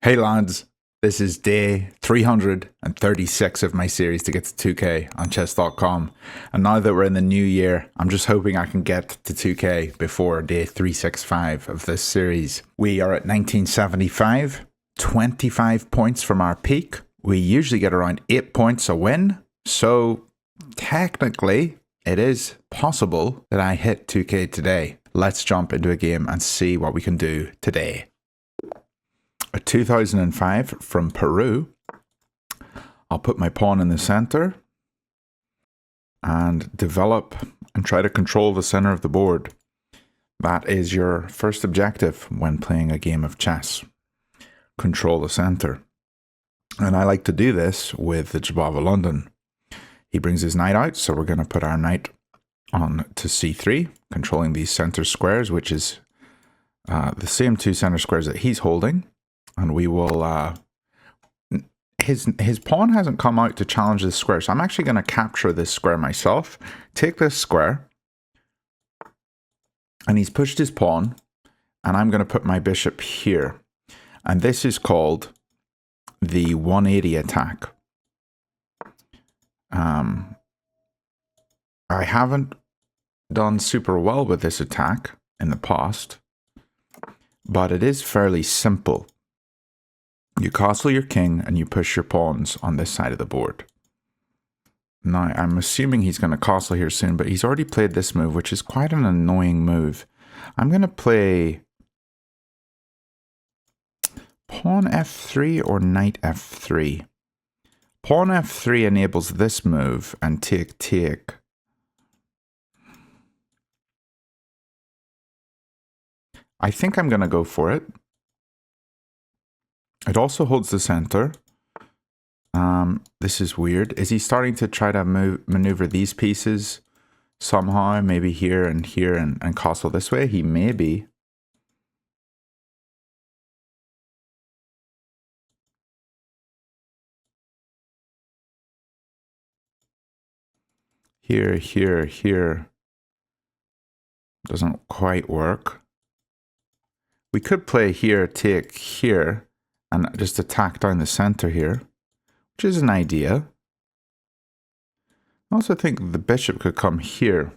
Hey lads, this is day 336 of my series to get to 2k on chess.com, and now that we're in the new year, I'm just hoping I can get to 2k before day 365 of this series. We are at 1975, 25 points from our peak. We usually get around 8 points a win, so technically it is possible that I hit 2k today. Let's jump into a game and see what we can do today. A 2005 from Peru. I'll put my pawn in the center and develop and try to control the center of the board. That is your first objective when playing a game of chess. Control the center. And I like to do this with the Jobava London. He brings his knight out, so we're going to put our knight on to c3, controlling these center squares, which is the same two center squares that he's holding. And we will, his pawn hasn't come out to challenge this square, so I'm actually going to capture this square myself, take this square, and he's pushed his pawn, and I'm going to put my bishop here. And this is called the 180 attack. I haven't done super well with this attack in the past, but it is fairly simple. You castle your king and you push your pawns on this side of the board. Now, I'm assuming he's going to castle here soon, but he's already played this move, which is quite an annoying move. I'm going to play pawn f3 or knight f3. Pawn f3 enables this move and take. I think I'm going to go for it. It also holds the center. This is weird. Is he starting to try to maneuver these pieces somehow? Maybe here and castle this way? He may be. Here. Doesn't quite work. We could play here, take here, and just attack down the center here, which is an idea. I also think the bishop could come here.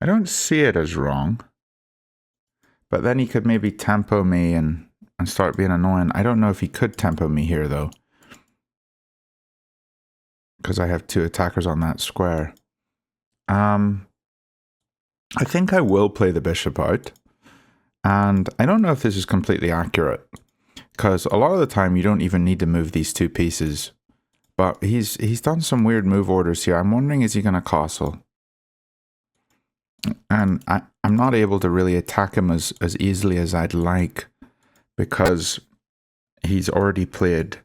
I don't see it as wrong, but then he could maybe tempo me and start being annoying. I don't know if he could tempo me here though, because I have two attackers on that square. I think I will play the bishop out. And I don't know if this is completely accurate, because a lot of the time you don't even need to move these two pieces. But he's done some weird move orders here. I'm wondering, is he going to castle? And I'm not able to really attack him as easily as I'd like, because he's already played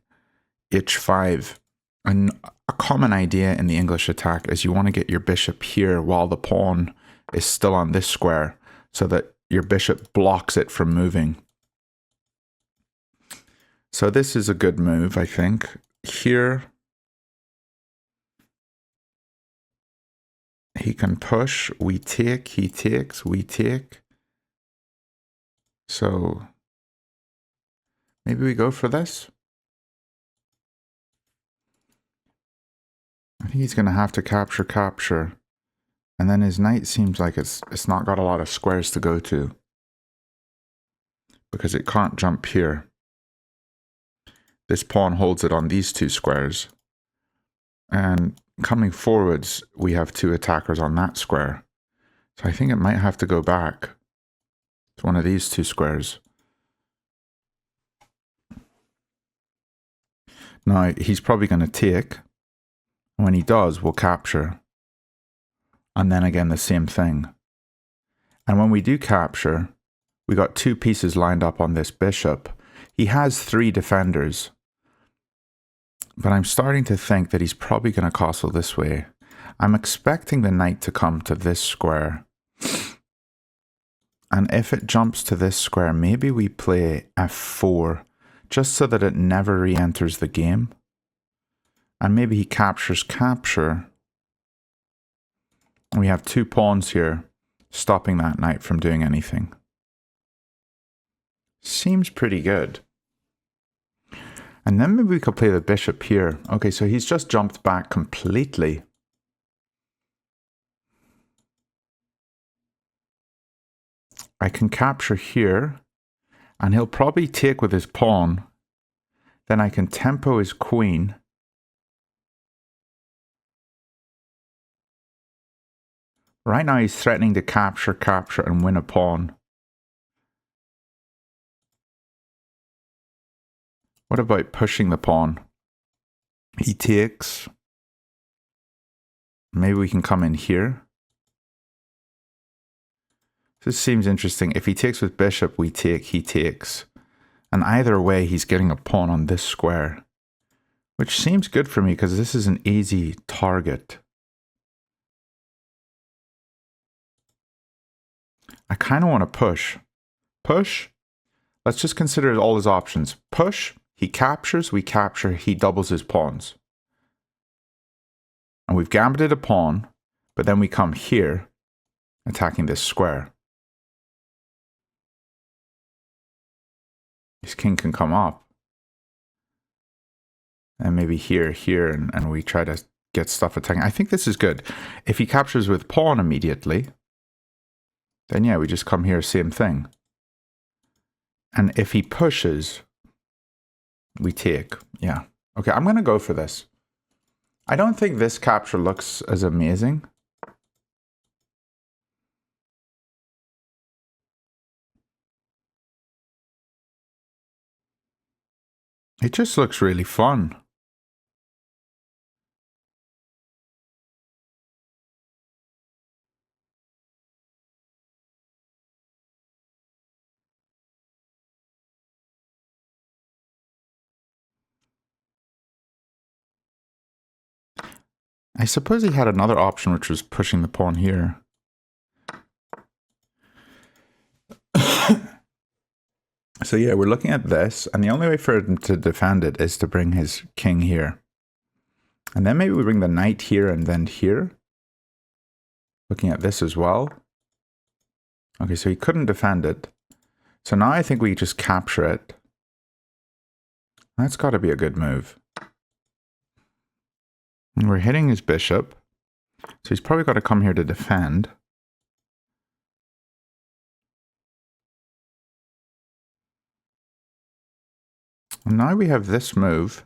h5. And a common idea in the English attack is you want to get your bishop here while the pawn is still on this square, so that your bishop blocks it from moving. So this is a good move, I think. Here, he can push. We take, he takes, we take. So maybe we go for this. I think he's going to have to capture. And then his knight seems like it's not got a lot of squares to go to, because it can't jump here. This pawn holds it on these two squares. And coming forwards, we have two attackers on that square. So I think it might have to go back to one of these two squares. Now, he's probably going to take. When he does, we'll capture. And then again, the same thing. And when we do capture, we got two pieces lined up on this bishop. He has three defenders. But I'm starting to think that he's probably going to castle this way. I'm expecting the knight to come to this square. And if it jumps to this square, maybe we play f4, just so that it never re-enters the game. And maybe he captures capture. We have two pawns here, stopping that knight from doing anything. Seems pretty good. And then maybe we could play the bishop here. Okay, so he's just jumped back completely. I can capture here, and he'll probably take with his pawn. Then I can tempo his queen. Right now he's threatening to capture, and win a pawn. What about pushing the pawn? He takes. Maybe we can come in here. This seems interesting. If he takes with bishop, we take, he takes. And either way, he's getting a pawn on this square. Which seems good for me because this is an easy target. I kind of want to push. Push. Let's just consider all his options. Push, he captures, we capture, he doubles his pawns. And we've gambited a pawn, but then we come here, attacking this square. His king can come up. And maybe here, and we try to get stuff attacking. I think this is good. If he captures with pawn immediately, then yeah, we just come here, same thing. And if he pushes, we take. Yeah. Okay, I'm going to go for this. I don't think this capture looks as amazing. It just looks really fun. I suppose he had another option, which was pushing the pawn here. So yeah, we're looking at this, and the only way for him to defend it is to bring his king here. And then maybe we bring the knight here and then here. Looking at this as well. Okay, so he couldn't defend it. So now I think we just capture it. That's got to be a good move. And we're hitting his bishop. So he's probably got to come here to defend. And now we have this move.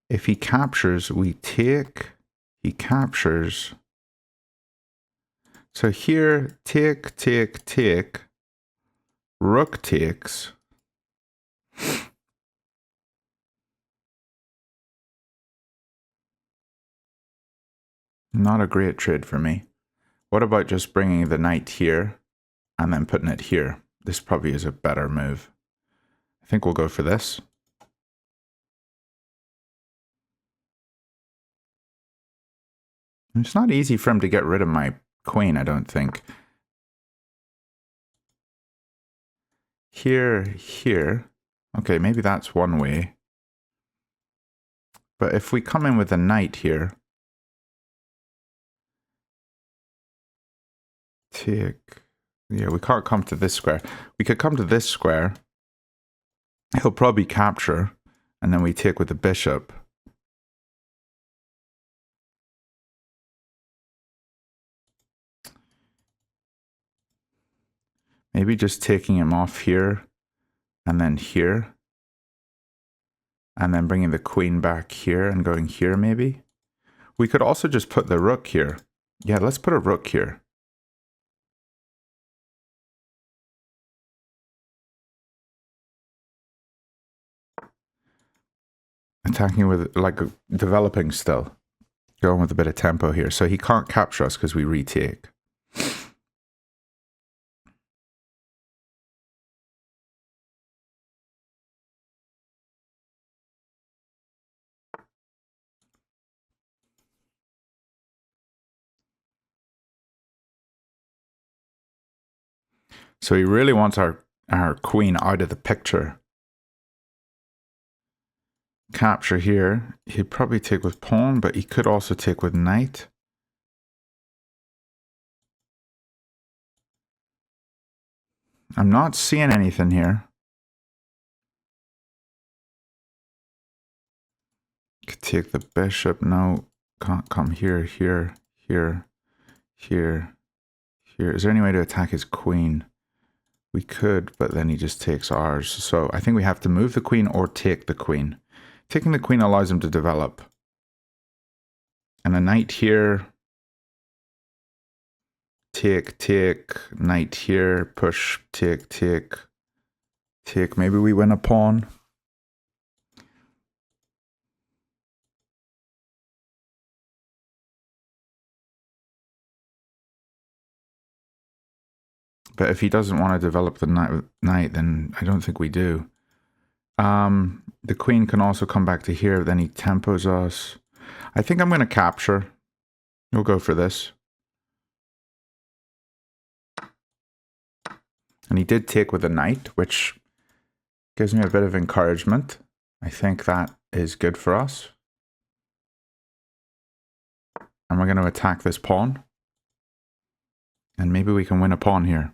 If he captures, we take. He captures. So here, take, take, take. Rook takes. Not a great trade for me. What about just bringing the knight here and then putting it here? This probably is a better move. I think we'll go for this. It's not easy for him to get rid of my queen, I don't think. Here, here. Okay, maybe that's one way. But if we come in with a knight here. Take. Yeah, we can't come to this square. We could come to this square. He'll probably capture. And then we take with the bishop. Maybe just taking him off here. And then here. And then bringing the queen back here and going here maybe. We could also just put the rook here. Yeah, let's put a rook here. Attacking with, like, developing still. Going with a bit of tempo here. So he can't capture us because we retake. So he really wants our queen out of the picture. Capture here. He'd probably take with pawn, but he could also take with knight. I'm not seeing anything here. Could take the bishop. No, can't come here, here, here, here, here. Is there any way to attack his queen? We could, but then he just takes ours. So I think we have to move the queen or take the queen. Taking the queen allows him to develop. And a knight here. Take, knight here, push, take, take. Maybe we win a pawn. But if he doesn't want to develop the knight, then I don't think we do. The queen can also come back to here, then he tempos us. I think I'm going to capture. We'll go for this. And he did take with a knight, which gives me a bit of encouragement. I think that is good for us. And we're going to attack this pawn. And maybe we can win a pawn here.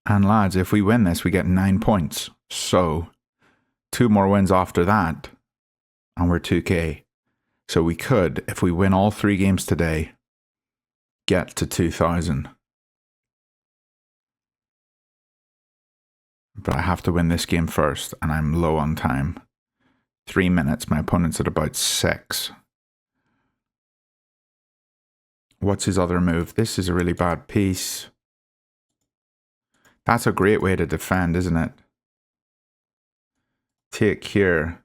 And lads, if we win this, we get 9 points. So 2 more wins after that, and we're 2K. So we could, if we win all 3 games today, get to 2,000. But I have to win this game first, and I'm low on time. 3 minutes, my opponent's at about 6. What's his other move? This is a really bad piece. That's a great way to defend, isn't it? Take here.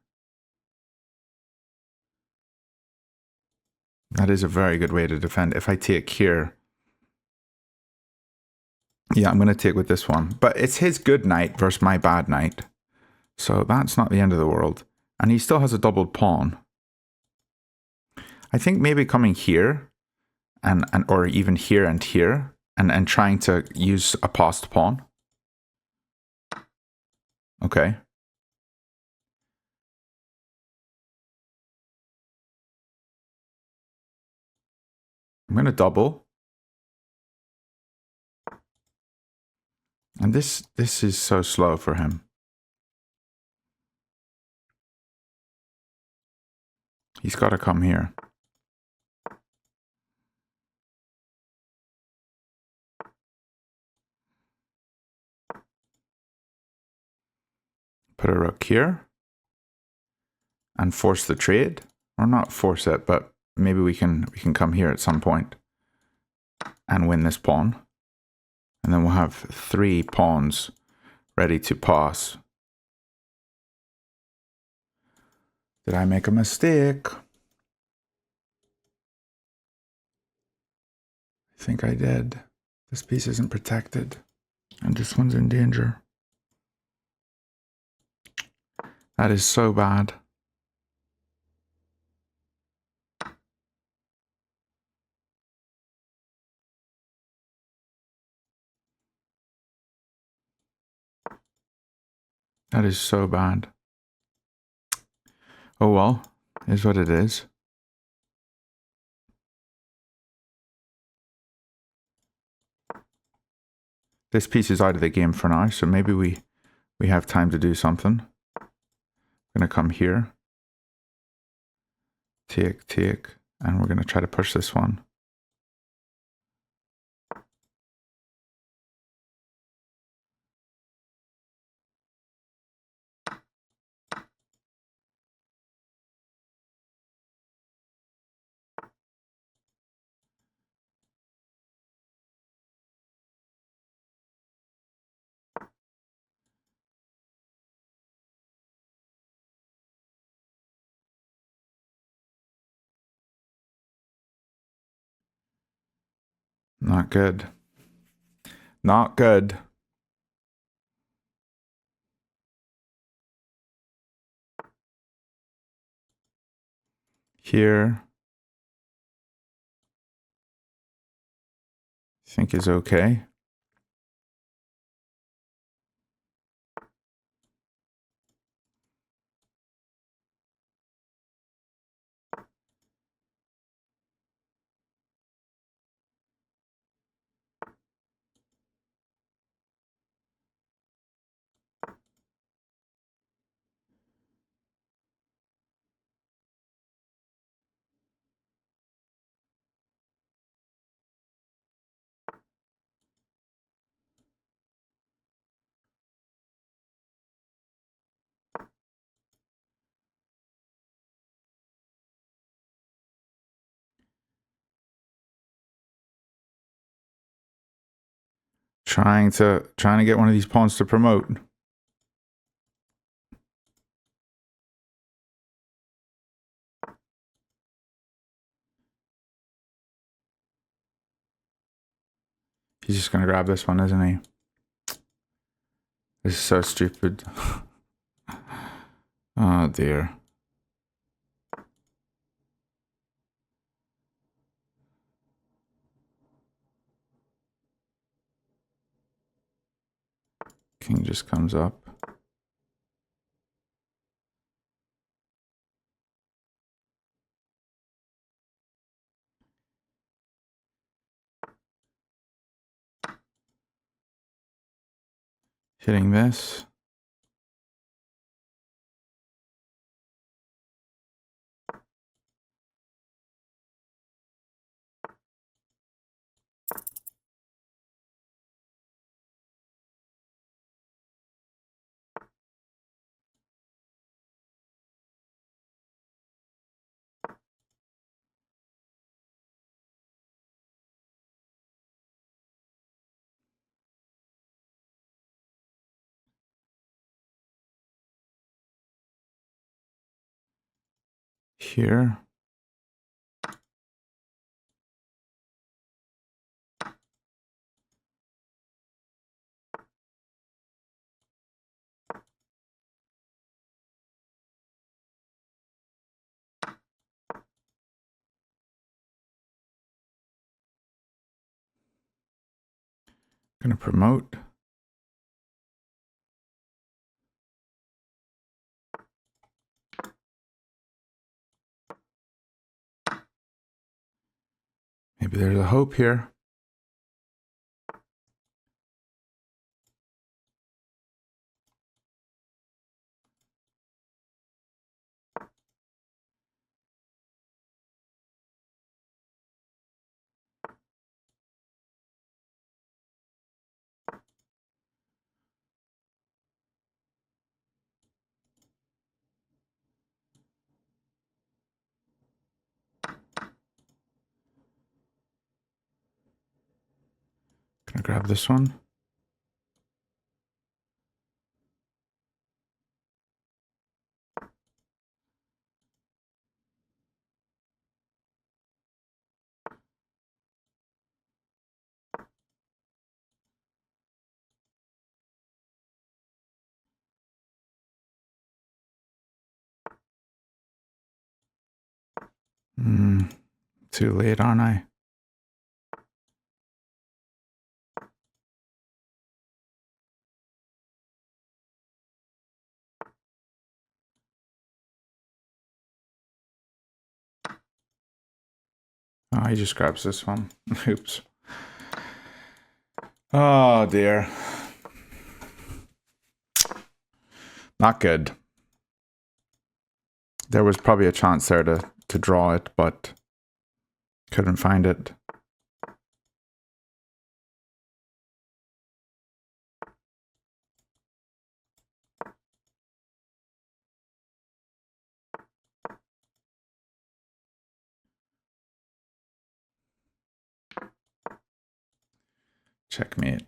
That is a very good way to defend. If I take here. Yeah, I'm going to take with this one. But it's his good knight versus my bad knight. So that's not the end of the world. And he still has a doubled pawn. I think maybe coming here, or even here and here, and trying to use a passed pawn. Okay. I'm going to double. And this is so slow for him. He's got to come here. Put a rook here. And force the trade. Or not force it, but maybe we can come here at some point. And win this pawn. And then we'll have 3 pawns ready to pass. Did I make a mistake? I think I did. This piece isn't protected. And this one's in danger. That is so bad. That is so bad. Oh well, is what it is. This piece is out of the game for now, so maybe we have time to do something. I'm going to come here. Take, and we're going to try to push this one. Not good. Not good. Here. I think is okay. Trying to get one of these pawns to promote. He's just gonna grab this one, isn't he? This is so stupid. Oh dear. King just comes up. Hitting this. Here. Gonna promote. Maybe there's a hope here. Gonna grab this one. Too late, aren't I? Oh, he just grabs this one. Oops. Oh dear. Not good. There was probably a chance there to draw it, but couldn't find it. Checkmate.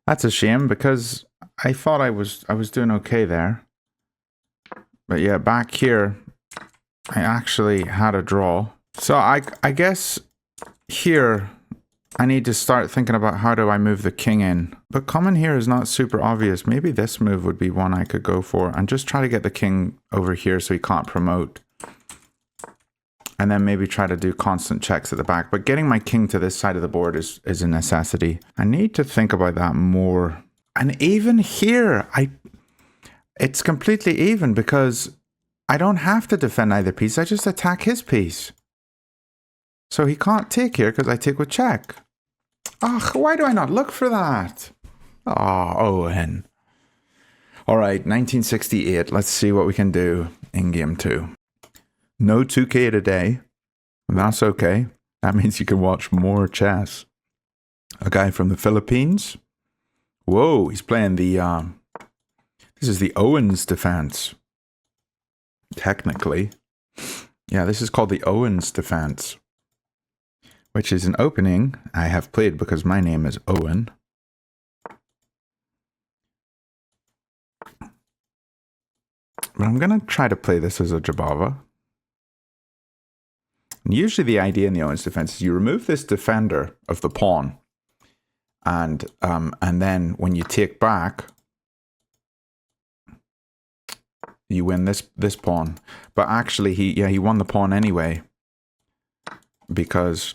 That's a shame because I thought I was doing okay there. But yeah, back here I actually had a draw. So I guess here I need to start thinking about how do I move the king in. But coming here is not super obvious. Maybe this move would be one I could go for and just try to get the king over here so he can't promote. And then maybe try to do constant checks at the back. But getting my king to this side of the board is a necessity. I need to think about that more. And even here, it's completely even because I don't have to defend either piece. I just attack his piece. So he can't take here because I take with check. Ugh, why do I not look for that? Oh, Owen. All right, 1968. Let's see what we can do in game 2. No 2K today. That's okay. That means you can watch more chess. A guy from the Philippines. Whoa, he's playing the... this is the Owens defense. Technically. Yeah, this is called the Owens defense. which is an opening I have played because my name is Owen. But I'm going to try to play this as a Jobava. And usually the idea in the Owen's defense is you remove this defender of the pawn, and then when you take back, you win this pawn. But actually he won the pawn anyway, because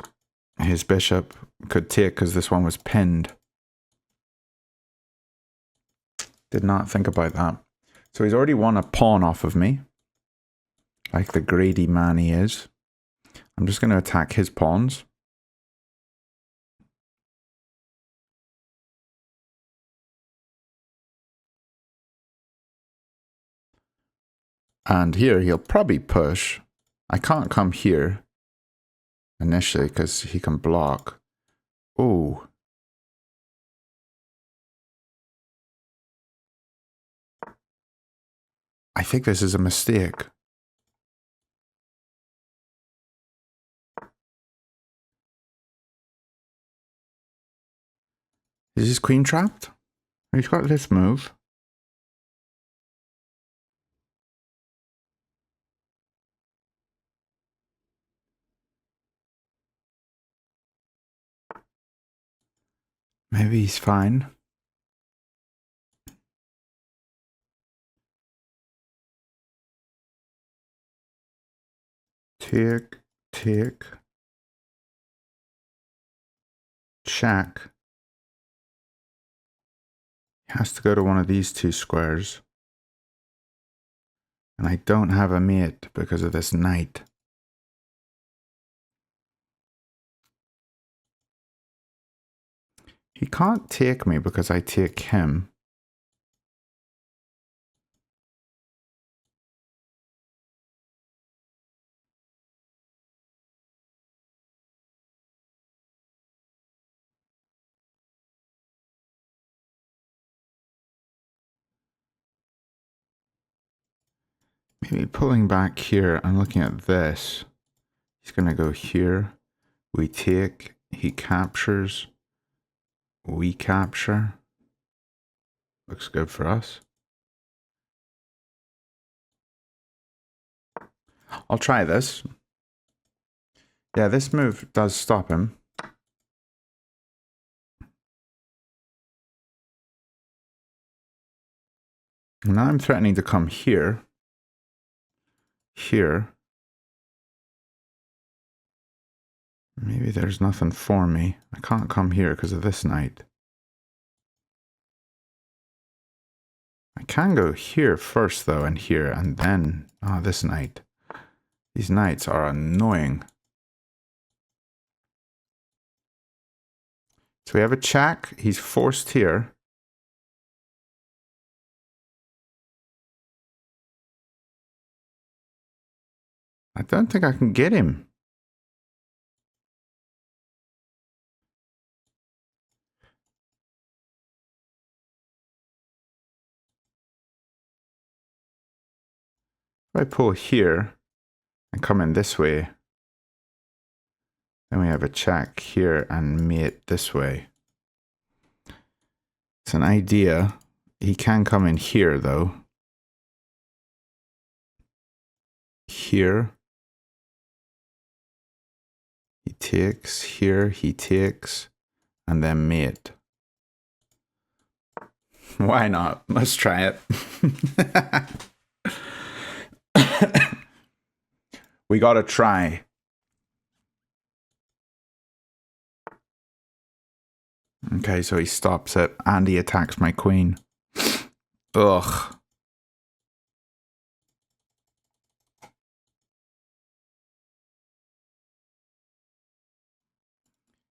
his bishop could take, because this one was pinned. Did not think about that. So he's already won a pawn off of me, like the greedy man he is. I'm just going to attack his pawns. And here he'll probably push. I can't come here initially because he can block. Oh. I think this is a mistake. Is his queen trapped? He's got this move. Maybe he's fine. Take. Check. He has to go to one of these two squares. And I don't have a mate because of this knight. He can't take me because I take him. Maybe pulling back here and looking at this. He's going to go here. We take. He captures. We capture. Looks good for us. I'll try this. Yeah, this move does stop him. Now I'm threatening to come here. Here. Maybe there's nothing for me. I can't come here because of this knight. I can go here first though, and here, and then this knight. These knights are annoying. So we have a check. He's forced here. I don't think I can get him. If I pull here and come in this way, then we have a check here and mate this way. It's an idea. He can come in here though. Here. He takes, here he takes, and then mate. Why not? Let's try it. We gotta try. Okay, so he stops it and he attacks my queen. Ugh.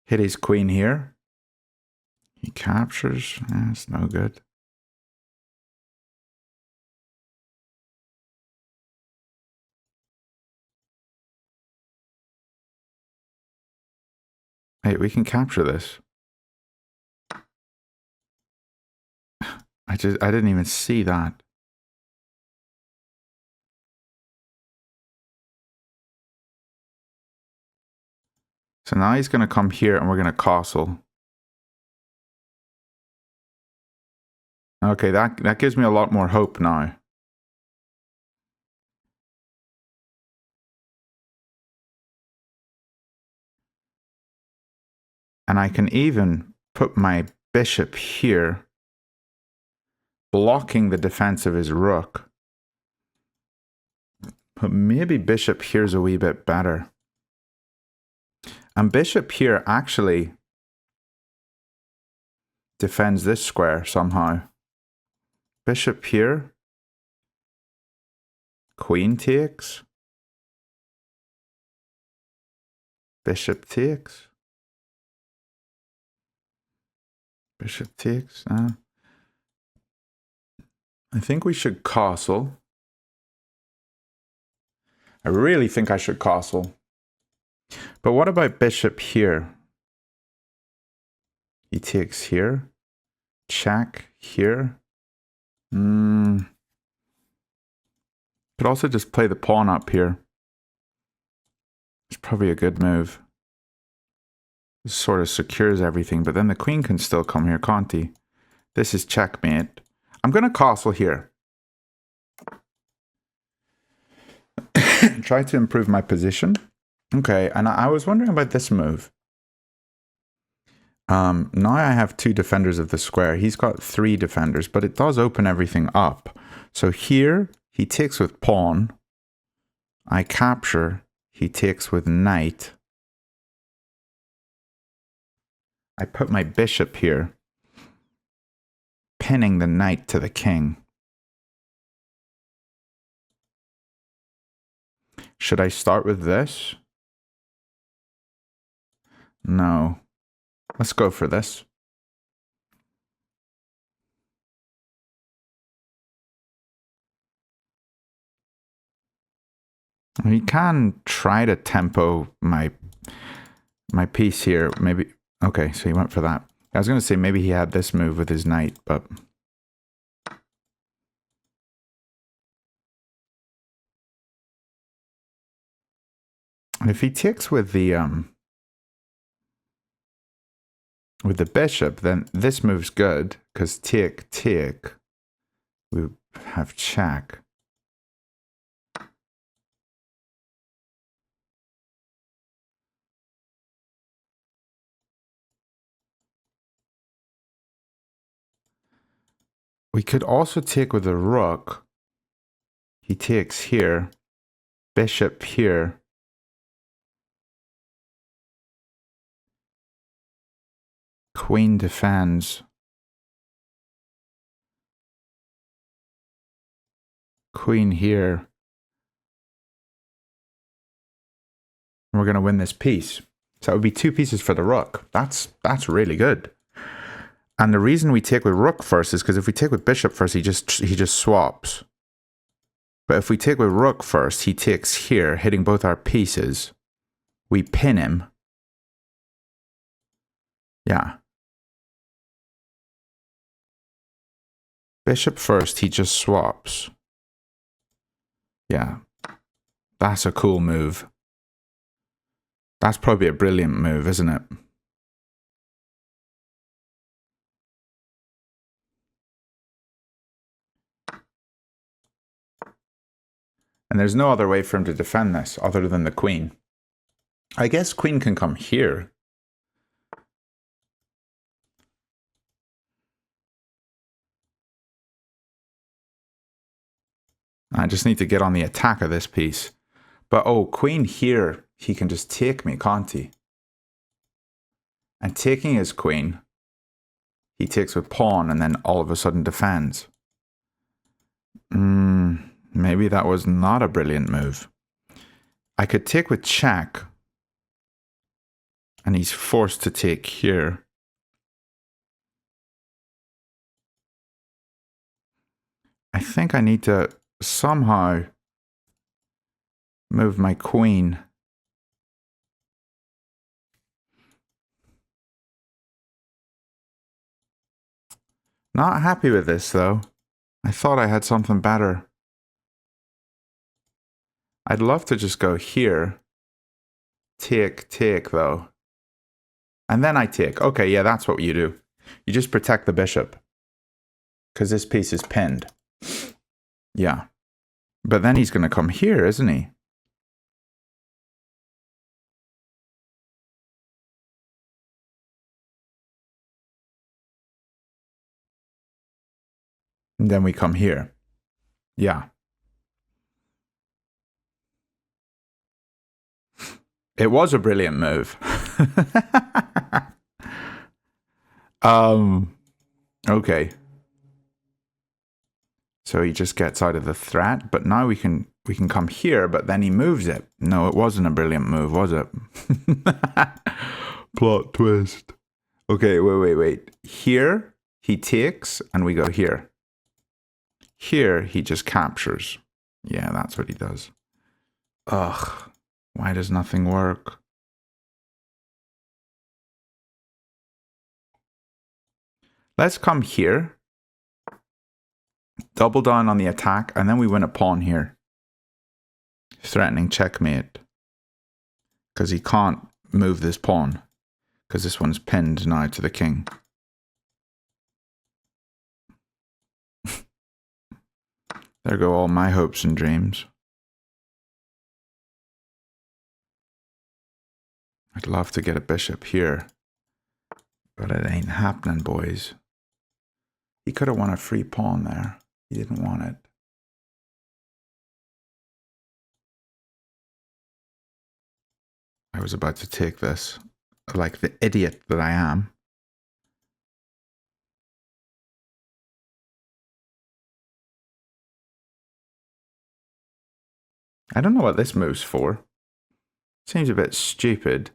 Hit his queen here. He captures. That's no good. Hey, we can capture this. I didn't even see that. So now he's going to come here and we're going to castle. Okay, that gives me a lot more hope now. And I can even put my bishop here, blocking the defense of his rook. But maybe bishop here's a wee bit better. And bishop here actually defends this square somehow. Bishop here. Queen takes. Bishop takes. Bishop takes. I think we should castle. I really think I should castle. But what about bishop here? He takes here. Check here. Could also just play the pawn up here. It's probably a good move. This sort of secures everything, but then the queen can still come here, can't he? This is checkmate. I'm going to castle here. Try to improve my position. Okay, and I was wondering about this move. Now I have 2 defenders of the square. He's got 3 defenders, but it does open everything up. So here, he takes with pawn. I capture. He takes with knight. I put my bishop here, pinning the knight to the king. Should I start with this? No. Let's go for this. We can try to tempo my piece here. Maybe. Okay, so he went for that. I was going to say maybe he had this move with his knight, but... And if he takes with the bishop, then this move's good, because take, we have check. We could also take with the rook. He takes here, bishop here. Queen defends. Queen here. We're going to win this piece. So that would be 2 pieces for the rook. That's really good. And the reason we take with rook first is because if we take with bishop first, he just swaps. But if we take with rook first, he takes here, hitting both our pieces. We pin him. Yeah. Bishop first, he just swaps. Yeah. That's a cool move. That's probably a brilliant move, isn't it? And there's no other way for him to defend this other than the queen. I guess queen can come here. I just need to get on the attack of this piece. But oh, queen here, he can just take me, can't he? And taking his queen, he takes with pawn and then all of a sudden defends. Maybe that was not a brilliant move. I could take with check. And he's forced to take here. I think I need to somehow move my queen. Not happy with this, though. I thought I had something better. I'd love to just go here. Take, though. And then I take. Okay, yeah, that's what you do. You just protect the bishop. Because this piece is pinned. Yeah. But then he's going to come here, isn't he? And then we come here. Yeah. It was a brilliant move. Okay. So he just gets out of the threat, but now we can come here, but then he moves it. No, it wasn't a brilliant move, was it? Plot twist. Okay, wait. Here he takes and we go here. Here he just captures. Yeah, that's what he does. Ugh. Why does nothing work? Let's come here. Double down on the attack, and then we win a pawn here. Threatening checkmate. Because he can't move this pawn. Because this one's pinned now to the king. There go all my hopes and dreams. I'd love to get a bishop here. But it ain't happening, boys. He could have won a free pawn there. He didn't want it. I was about to take this, like the idiot that I am. I don't know what this move's for. Seems a bit stupid.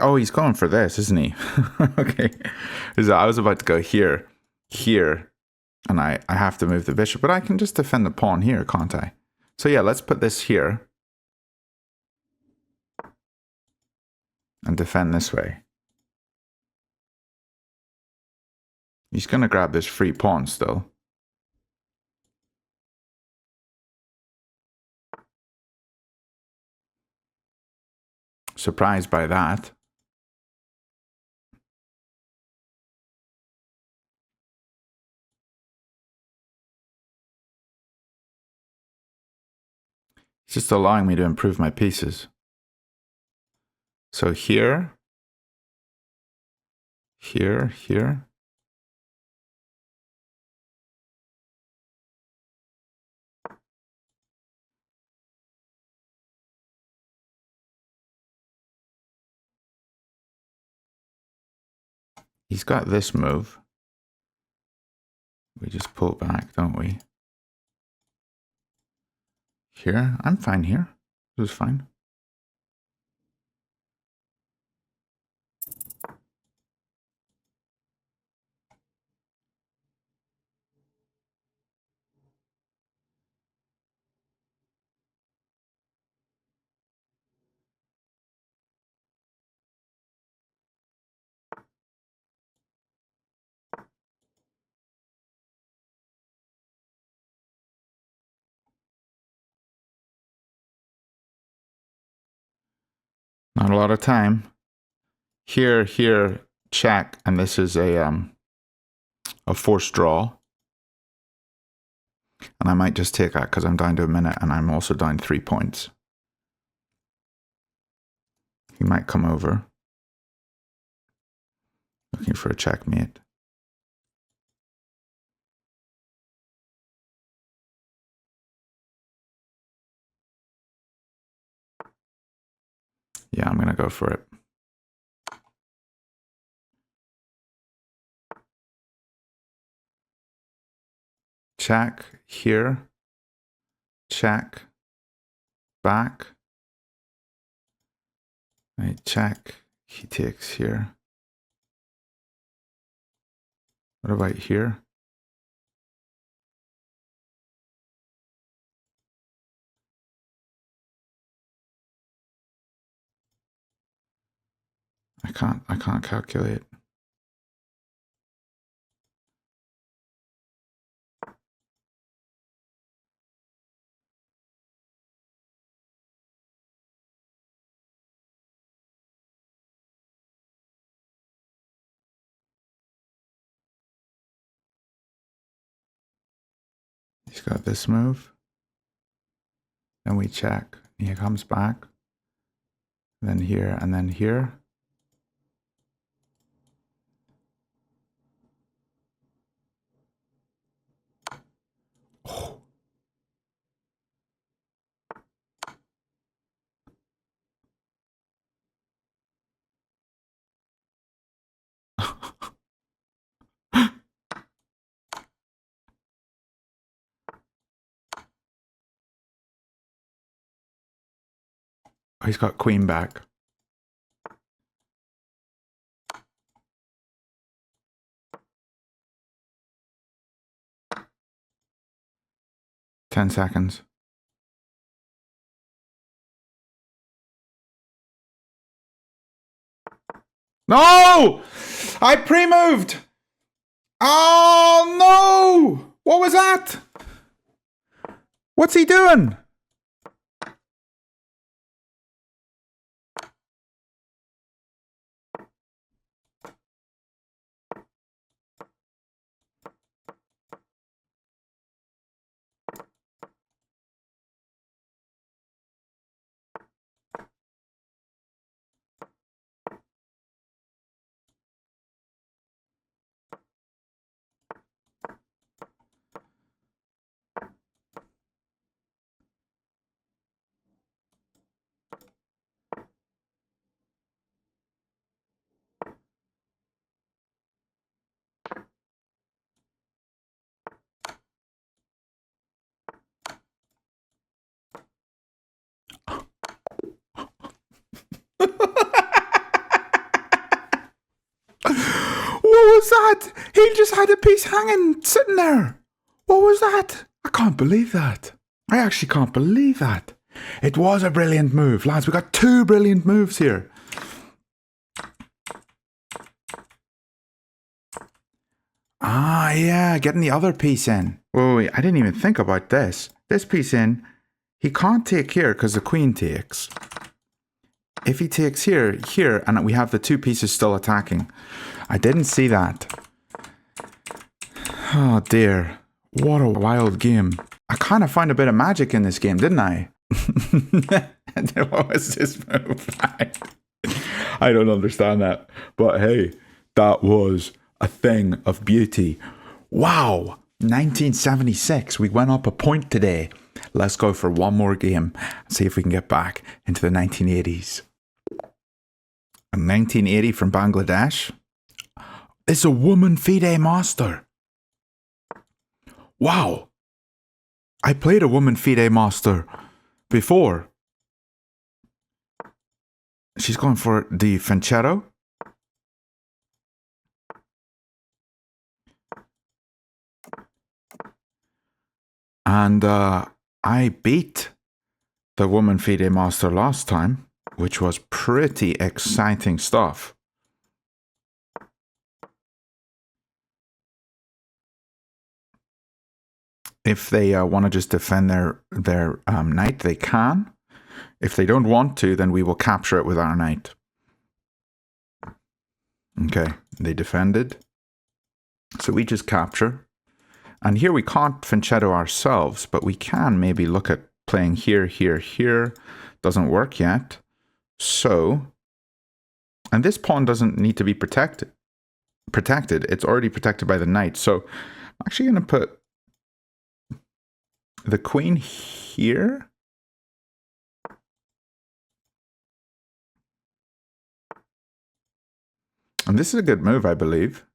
Oh, he's going for this, isn't he? Okay. I was about to go here, and I have to move the bishop, but I can just defend the pawn here, can't I? So yeah, let's put this here. And defend this way. He's going to grab this free pawn still. Surprised by that. He's just allowing me to improve my pieces. So here. He's got this move. We just pull back, don't we? Here? I'm fine here. This is fine. Not a lot of time. Here, check, and this is a forced draw. And I might just take that because I'm down to a minute and I'm also down 3 points. He might come over. Looking for a checkmate. Yeah, I'm going to go for it. Check here. Check. Back. Right, check. He takes here. What about here? I can't calculate. He's got this move. Then we check. He comes back. Then here and then here. Oh. He's got queen back. Ten seconds. No! I pre-moved! Oh no! What was that? What's he doing? What was that? He just had a piece hanging, sitting there. What was that? I can't believe that. I actually can't believe that. It was a brilliant move. Lads, we got two brilliant moves here. Ah, yeah, getting the other piece in. Wait, I didn't even think about this. This piece in, he can't take here because the queen takes. If he takes here, and we have the two pieces still attacking. I didn't see that. Oh dear. What a wild game. I kind of found a bit of magic in this game, didn't I? What was this move? I don't understand that. But hey, that was a thing of beauty. Wow. 1976. We went up a point today. Let's go for one more game and see if we can get back into the 1980s. A 1980 from Bangladesh. It's a woman FIDE master. Wow. I played a woman FIDE master before. She's going for the Fianchetto. And I beat the woman FIDE master last time, which was pretty exciting stuff. If they want to just defend their knight, they can. If they don't want to, then we will capture it with our knight. Okay, they defended. So we just capture. And here we can't Fianchetto ourselves, but we can maybe look at playing here, here, here. Doesn't work yet. So, and this pawn doesn't need to be protected. It's already protected by the knight. So I'm actually going to put the queen here. And this is a good move, I believe.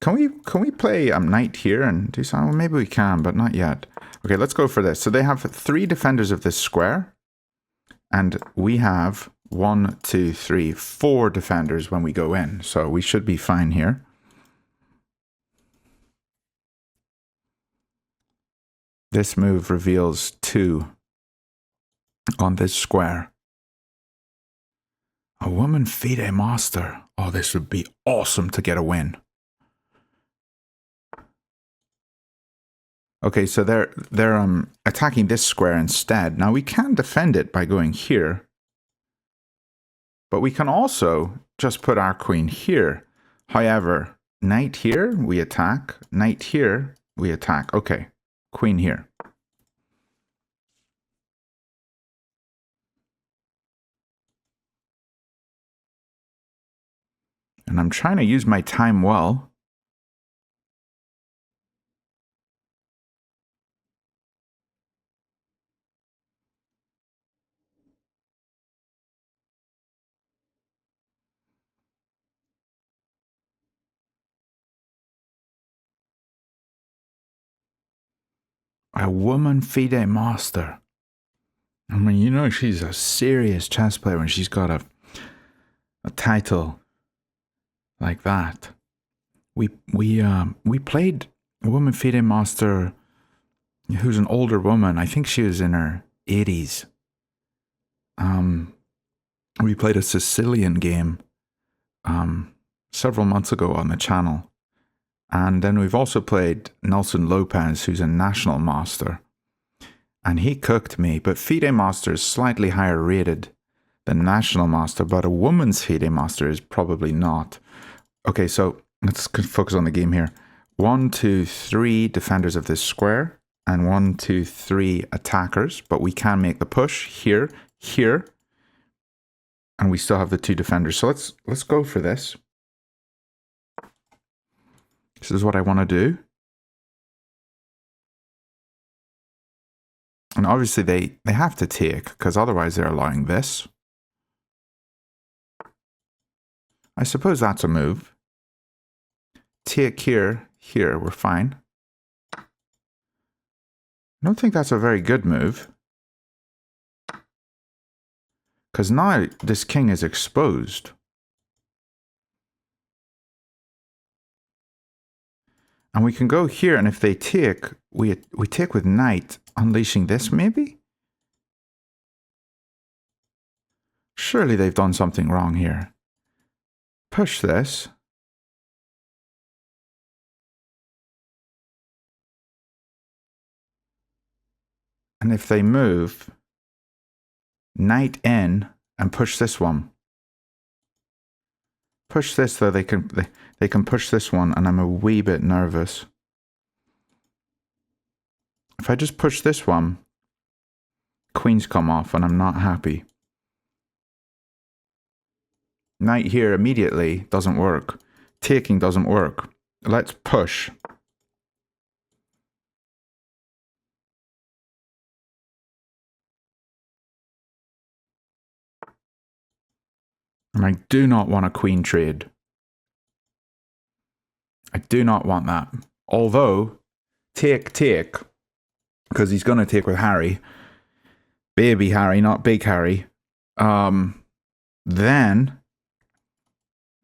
Can we play knight here and do something? Well, maybe we can, but not yet. Okay, let's go for this. So they have three defenders of this square. And we have 1, 2, 3, 4 defenders when we go in. So we should be fine here. This move reveals 2 on this square. A woman FIDE master. Oh, this would be awesome to get a win. Okay, so they're attacking this square instead. Now we can defend it by going here. But we can also just put our queen here. However, knight here, we attack. Knight here, we attack. Okay, queen here. And I'm trying to use my time well. A woman FIDE master. I mean, you know, she's a serious chess player when she's got a title like that. We played a woman FIDE master who's an older woman. I think she was in her 80s. We played a Sicilian game several months ago on the channel. And then we've also played Nelson López, who's a national master. And he cooked me, but FIDE master is slightly higher rated than national master, but a woman's FIDE master is probably not. Okay, so let's focus on the game here. 1, 2, 3 defenders of this square, and 1, 2, 3 attackers, but we can make the push here, here, and we still have the 2 defenders. So let's go for this. This is what I want to do. And obviously they have to take, because otherwise they're allowing this. I suppose that's a move. Take here, here, we're fine. I don't think that's a very good move. Because now this king is exposed. And we can go here, and if they take, we take with knight, unleashing this maybe? Surely they've done something wrong here. Push this. And if they move, knight in and push this one. Push this though, they can push this one, and I'm a wee bit nervous. If I just push this one, queens come off and I'm not happy. Knight here immediately doesn't work. Taking doesn't work. Let's push. And I do not want a queen trade. I do not want that. Although, take, because he's going to take with Harry. Baby Harry, not big Harry. Then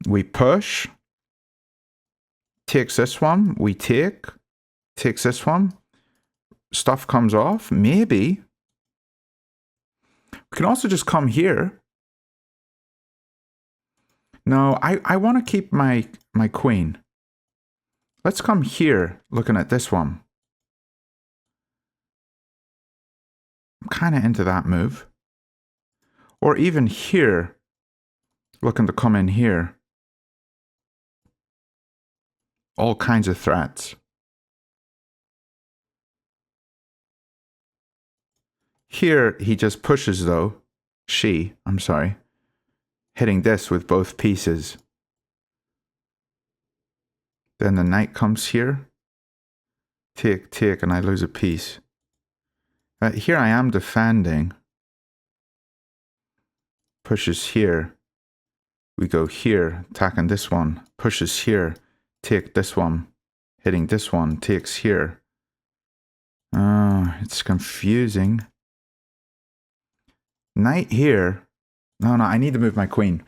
we push. Takes this one. We take. Takes this one. Stuff comes off. Maybe. We can also just come here. No, I want to keep my queen. Let's come here looking at this one. I'm kind of into that move. Or even here, looking to come in here. All kinds of threats. Here, he just pushes though. I'm sorry. Hitting this with both pieces. Then the knight comes here. Take, and I lose a piece. Here I am defending. Pushes here. We go here, attacking this one. Pushes here. Take this one. Hitting this one. Takes here. Oh, it's confusing. Knight here. No, I need to move my queen.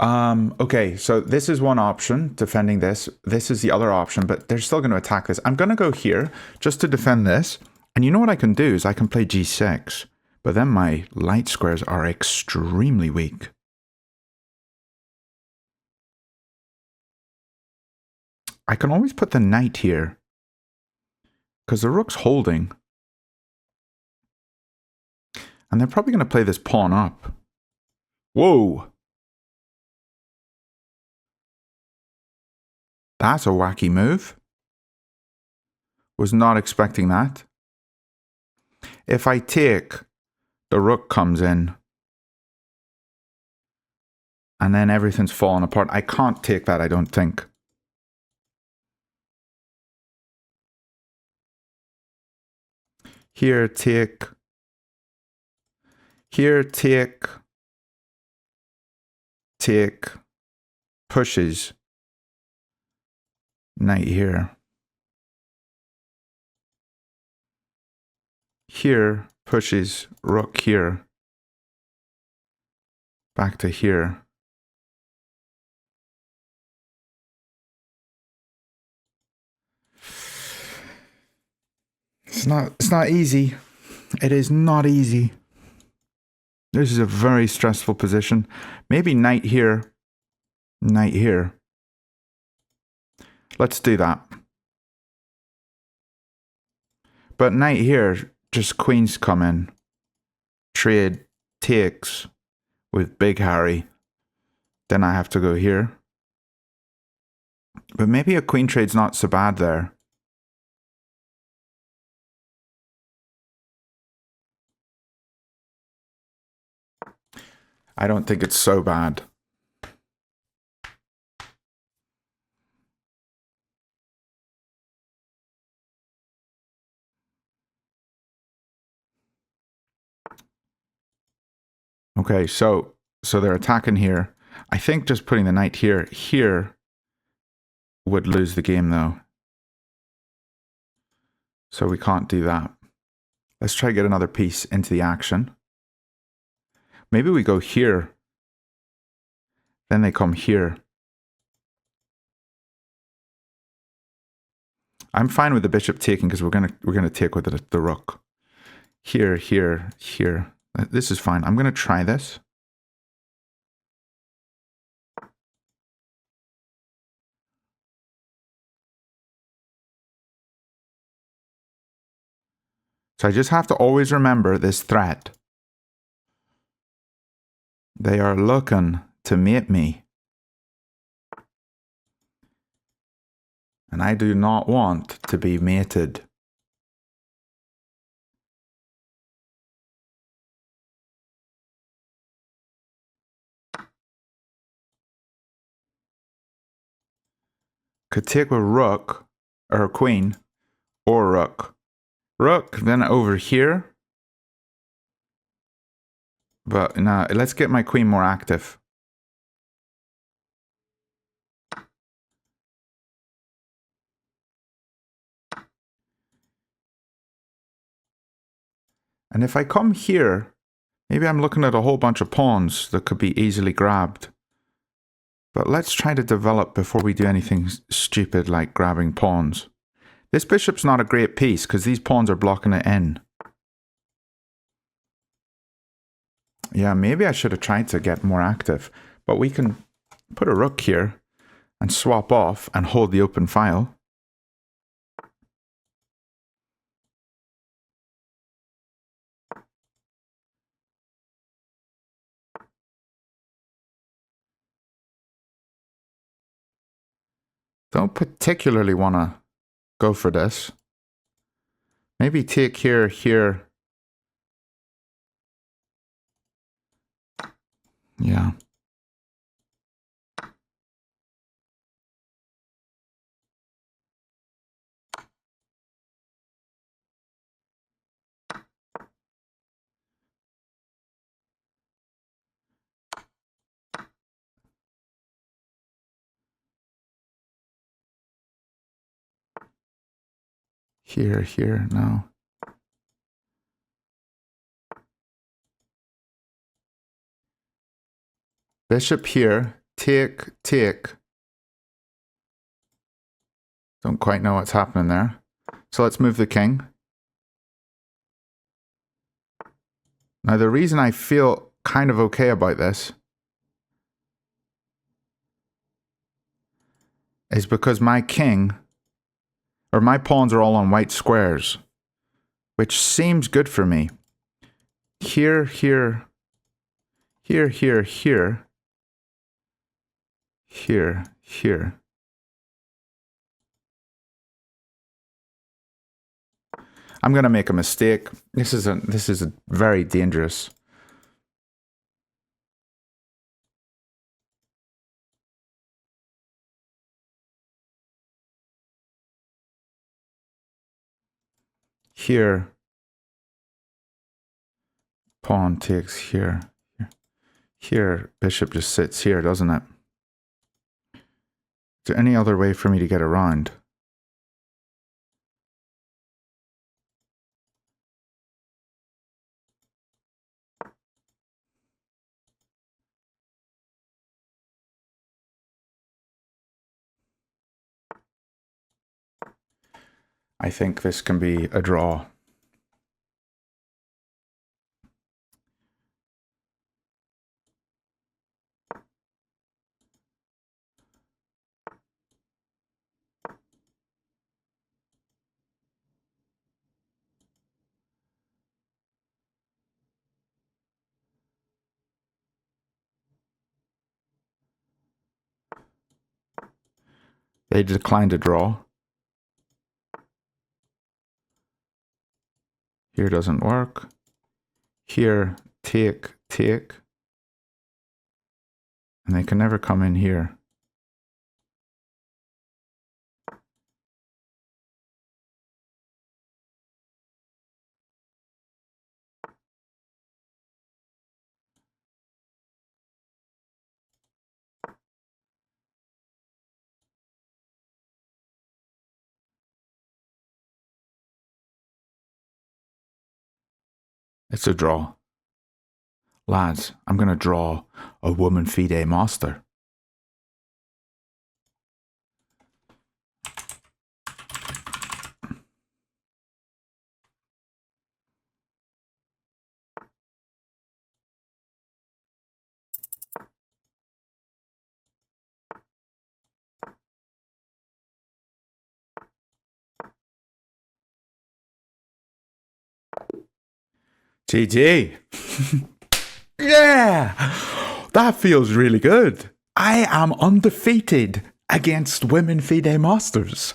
Okay, so this is one option, defending this. This is the other option, but they're still going to attack this. I'm going to go here just to defend this. And you know what I can do is I can play g6. But then my light squares are extremely weak. I can always put the knight here. Because the rook's holding. And they're probably going to play this pawn up. Whoa! That's a wacky move. Was not expecting that. If I take, the rook comes in. And then everything's falling apart. I can't take that, I don't think. Here, take. Here, take. Take. Pushes. Knight here. Here, pushes. Rook here. Back to here. It's not easy. It is not easy. This is a very stressful position. Maybe knight here. Knight here. Let's do that. But knight here, just queens come in. Trade takes with Big Harry. Then I have to go here. But maybe a queen trade's not so bad there. I don't think it's so bad. Okay, so they're attacking here. I think just putting the knight here would lose the game though. So we can't do that. Let's try to get another piece into the action. Maybe we go here. Then they come here. I'm fine with the bishop taking because we're gonna take with the rook. Here, here, here. This is fine. I'm gonna try this. So I just have to always remember this threat. They are looking to mate me. And I do not want to be mated. Could take with rook, or queen, or rook. Rook, then over here. But now, let's get my queen more active. And if I come here, maybe I'm looking at a whole bunch of pawns that could be easily grabbed. But let's try to develop before we do anything stupid like grabbing pawns. This bishop's not a great piece because these pawns are blocking it in. Yeah, maybe I should have tried to get more active. But we can put a rook here and swap off and hold the open file. Don't particularly want to go for this. Maybe take here, here. Yeah. Here, here, no. Bishop here, take, take. Don't quite know what's happening there. So let's move the king. Now the reason I feel kind of okay about this is because my king, or my pawns are all on white squares, which seems good for me. Here, here, here, here, here, here, here. I'm going to make a mistake. This is a very dangerous. Here, pawn takes here. Here, bishop just sits here, doesn't it? Is there any other way for me to get around? I think this can be a draw. They declined to draw. Here doesn't work. Here, take. And they can never come in here. It's a draw. Lads, I'm going to draw a woman FIDE master. GG. Yeah, that feels really good. I am undefeated against women FIDE masters.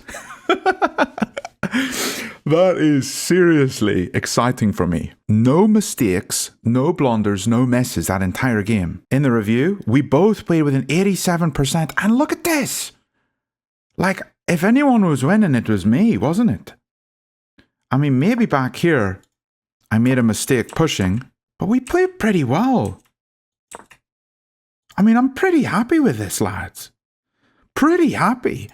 That is seriously exciting for me. No mistakes, no blunders, no misses that entire game. In the review, we both played with an 87%, and look at this. Like, if anyone was winning, it was me, wasn't it? I mean, maybe back here, I made a mistake pushing, but we played pretty well. I mean, I'm pretty happy with this, lads. Pretty happy.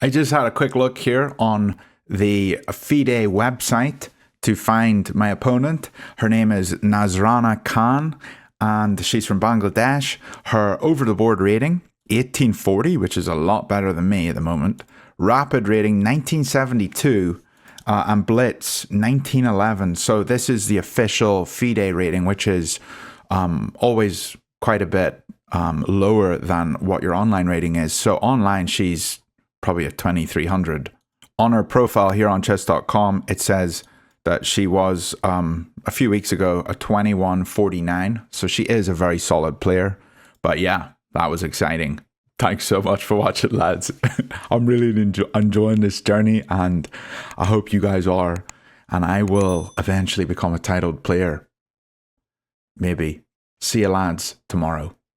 I just had a quick look here on the FIDE website to find my opponent. Her name is Nazrana Khan, and she's from Bangladesh. Her over-the-board rating, 1840, which is a lot better than me at the moment. Rapid rating, 1972. And Blitz 1911. So this is the official FIDE rating, which is always quite a bit lower than what your online rating is. So online, she's probably a 2300. On her profile here on chess.com, it says that she was a few weeks ago a 2149. So she is a very solid player. But yeah, that was exciting. Thanks so much for watching, lads. I'm really enjoying this journey, and I hope you guys are. And I will eventually become a titled player. Maybe. See you, lads, tomorrow.